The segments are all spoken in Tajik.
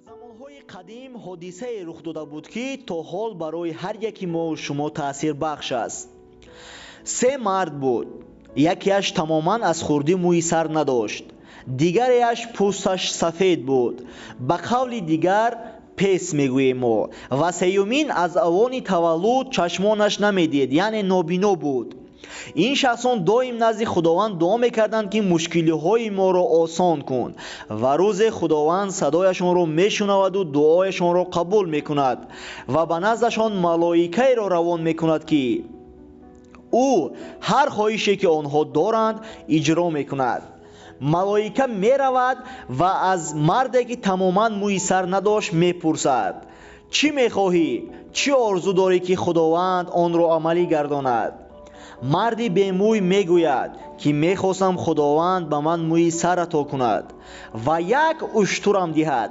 замонҳои қадим ҳодисае рух дода буд ки то ҳол барои ҳар яки мо шумо таъсирбахш аст. се мард буд. якеаш тамоман аз хурдӣ мӯи сар надошт, дигареаш пӯсташ сафед буд, ба қавли дигар пес мегӯем мо, ва сеюмин аз авони таваллуд чашмонаш намедид, яъне нобино буд. ин шахсон доим назди худованд дуо мекарданд ки мушкилиҳои моро осон кун, ва рӯзе худованд садояшонро мешунаваду дуояшонро қабул мекунад ва ба наздашон малоикаеро равон мекунад ки ӯ ҳар хоҳише ки онҳо доранд иҷро мекунад. малоика меравад ва аз марде ки тамоман мӯи сар надошт мепурсад: чӣ мехоҳӣ? чӣ орзу дорӣ ки худованд онро амалӣ гардонад? марди бемӯй мегӯяд ки мехостам худованд ба ман мӯи сар ато кунад ва як уштурам диҳад.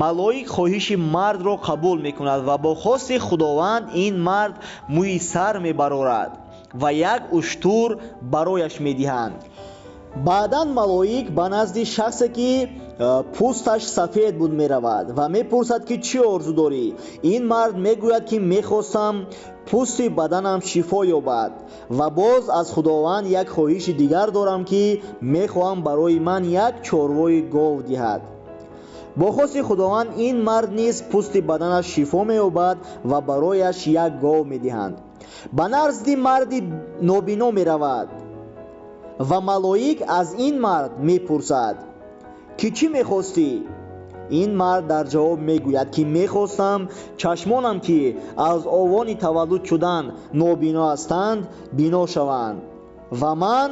малоик хоҳиши мардро қабул мекунад ва бо хости худованд ин мард мӯи сар мебарорад ва як уштур барояш медиҳанд. баъдан малоик ба назди шахсе ки пӯсташ сафед буд меравад ва мепурсад ки чӣ орзу дорӣ. ин мард мегӯяд ки мехостам пӯсти баданам шифо ёбад ва боз аз худованд як хоҳиши дигар дорам ки мехоҳам барои ман як чорвои гов диҳад. бо хости худованд ин мард низ пӯсти баданаш шифо меёбад ва барояш як гов медиҳанд. ба назди марди нобино меравад ва малоик аз ин мард мепурсад ки чӣ мехостӣ? ин мард дар ҷавоб мегӯяд ки мехостам чашмонам ки аз овони таваллуд шудан нобино ҳастанд бино шаванд ва ман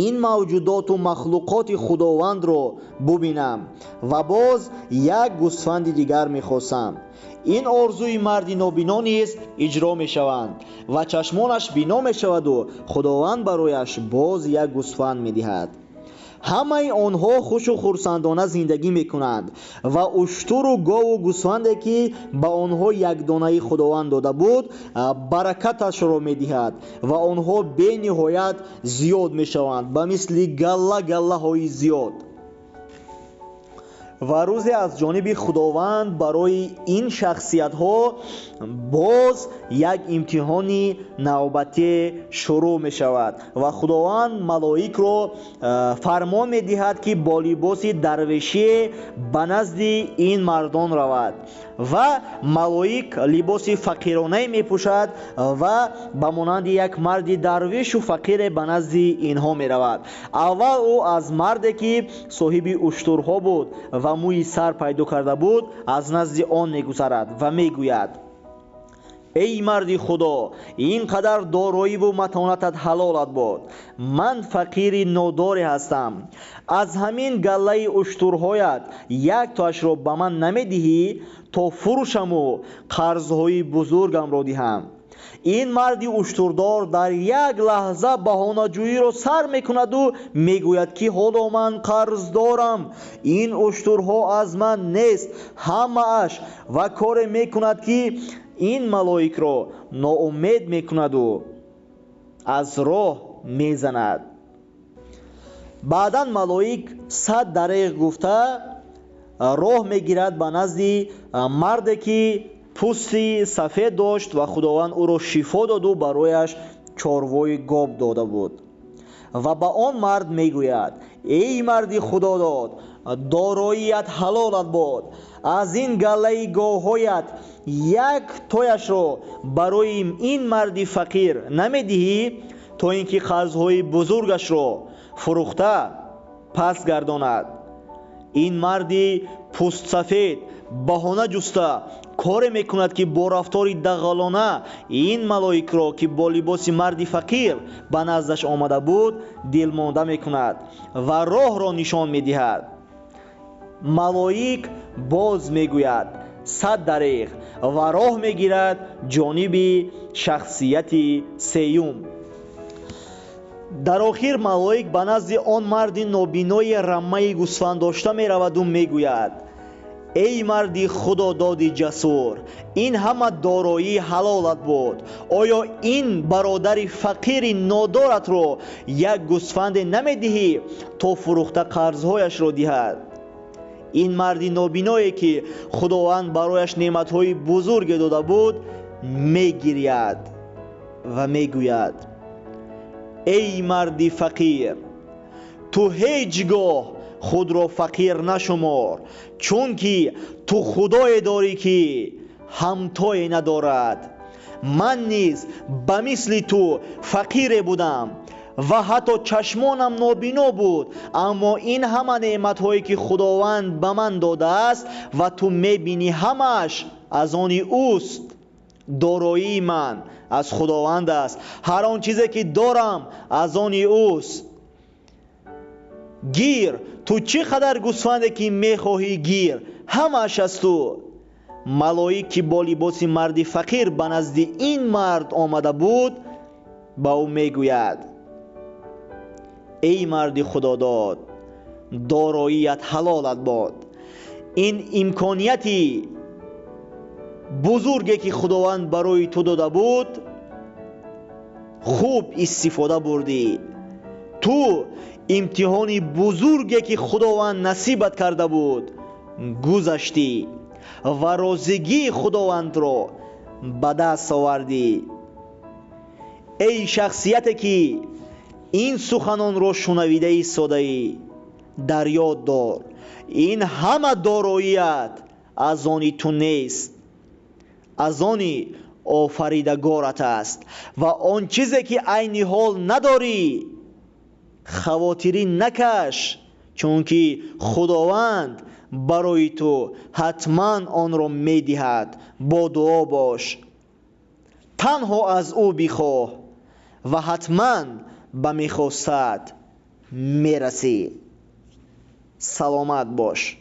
ин мавҷудоту махлуқоти худовандро бубинам. ва боз як гӯсфанди дигар мехостам. ин орзуи марди нобино низ иҷро мешаванд ва чашмонаш бино мешаваду худованд барояш боз як гӯсфанд медиҳад. ҳамаи онҳо хушу хурсандона зиндагӣ мекунанд ва уштуру гову гӯсфанде ки ба онҳо якдонаи худованд дода буд баракаташро медиҳад ва онҳо бениҳоят зиёд мешаванд, ба мисли галлаҳои зиёд. ва рӯзе аз ҷониби худованд барои ин шахсиятҳо боз як имтиҳони навбатӣ шурӯъ мешавад ва худованд малоикро фармон медиҳад ки бо либоси дарвешӣ ба назди ин мардон равад ва малоик либоси фақиронае мепӯшад ва ба монанди як марди дарвешу фақире ба назди инҳо меравад. аввал ӯ аз марде ки соҳиби уштурҳо буд ва мӯи сар пайдо карда буд аз назди он мегузарад ва мегӯяд: эй марди худо, ин қадар дороиву матонатат ҳалолат бод. ман фақири нодоре ҳастам. аз ҳамин галлаи уштурҳоят яктоашро ба ман намедиҳӣ то фурӯшаму қарзҳои бузургамро диҳам? ин марди уштурдор дар як лаҳза баҳонаҷӯиро сар мекунаду мегӯяд ки ҳоло ман қарз дорам. ин уштурҳо аз ман нест ҳамааш ва коре мекунад ки ин малоикро ноумед мекунаду аз роҳ мезанад. баъдан малоик 100 дареғ гуфта роҳ мегирад ба назди марде ки пӯсти сафед дошт ва худованд ӯро шифо доду барояш чорвои гов дода буд. ва ба он мард мегӯяд: эй марди худодод, дороият ҳалолат бод. аз ин галлаи говҳоят як тояшро барои ин марди фақир намедиҳӣ то ин ки қарзҳои бузургашро фурӯхта пас гардонад? ин марди пӯстсафед баҳона ҷуста коре мекунад ки бо рафтори дағалона ин малоикро ки бо либоси марди фақир ба наздаш омада буд дилмонда мекунад ва роҳро нишон медиҳад. малоик боз мегӯяд 100 дареғ ва роҳ мегирад ҷониби шахсияти сеюм. дар охир малоик ба назди он марди нобинои раммаи гӯсфанд дошта мераваду мегӯяд: эй марди худододи ҷасур, ин ҳама дороӣ ҳалолат буд. оё ин бародари фақири нодоратро як гӯсфанде намедиҳӣ то фурӯхта қарзҳояшро диҳад? این مردی نابینایی که خداوند برایش نعمتهای بزرگ داده بود میگرید و میگوید ای مردی فقیر، تو هیچگاه خود را فقیر نشمار، چون که تو خدای داری که همتای ندارد. من نیز به مثل تو فقیر بودم و حتی چشمانم نابینا بود، اما این همه نعمت هایی که خداوند به من داده است و تو میبینی همش از آن اوست. دارایی من از خداوند است، هر آن چیزی که دارم از آن اوست. گیر، تو چقدر گوسفنده که میخواهی گیر، همش از تو. ملائک که با لباس مردی فقیر به نزد این مرد آمده بود با او میگوید ای مرد خداداد، داراییت حلالت باد. این امکانیتی بزرگی که خداوند برای تو داده بود خوب استفاده بردی. تو امتحان بزرگی که خداوند نصیبت کرده بود گذشتی و رازگی خداوند را به دست آوردی. ای شخصیتی که این سخنان را شنویده ایستاده ای، در یاد دار این همه داراییت از آن تو نیست، از آن آفریدگارت است. و آن چیزی که عین حال نداری خواطری نکش، چون که خداوند برای تو حتما آن را میدهد. با دعا باش، تنها از او بخواه و حتما به میخواستت میرسی. سلامت باش.